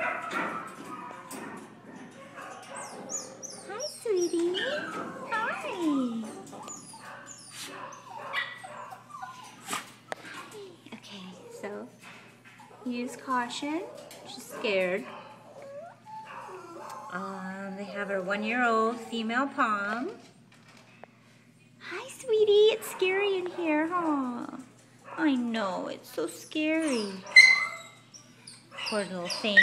Hi, sweetie. Hi. Okay, so use caution. She's scared. They have her 1-year-old female pom. Hi, sweetie. It's scary in here, huh? I know. It's so scary. Poor little thing.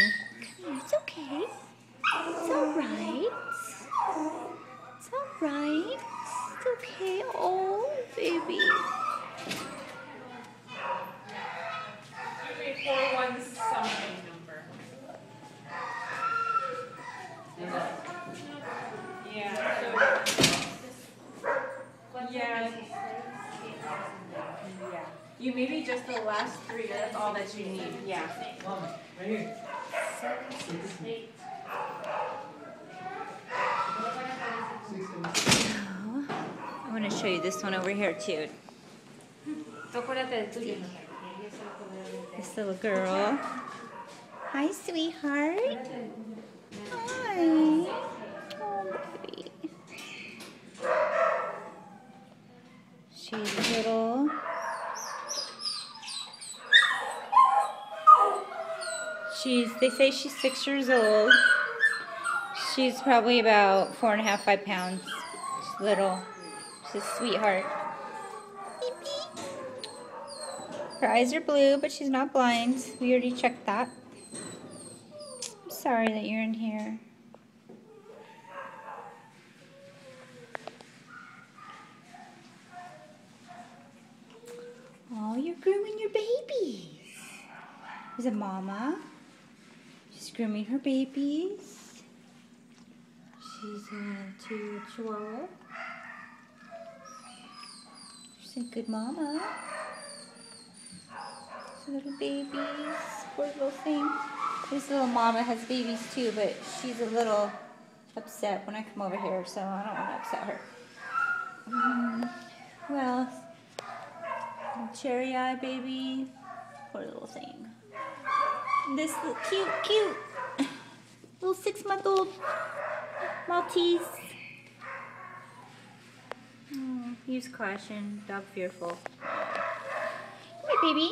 Come here. It's okay. It's all right. It's all right. It's okay. Oh, baby. 341 something number. Yeah. Yeah. You maybe just the last 3. That's all that you need. Yeah. Mom, right here. 7, 6, 8. I want to show you this one over here too. This little girl. Hi, sweetheart. Hi. Oh, baby. She's little. They say she's 6 years old. She's probably about 4.5, 5 pounds. She's little. She's a sweetheart. Beep, beep. Her eyes are blue, but she's not blind. We already checked that. I'm sorry that you're in here. Oh, you're grooming your babies. There's a mama. She's grooming her babies. She's a chihuahua. She's a good mama. Little babies, poor little thing. This little mama has babies too, but she's a little upset when I come over here, so I don't want to upset her. Well, little cherry eye baby, poor little thing. This little cute little 6-month-old Maltese. Use caution, dog fearful. Hey, baby.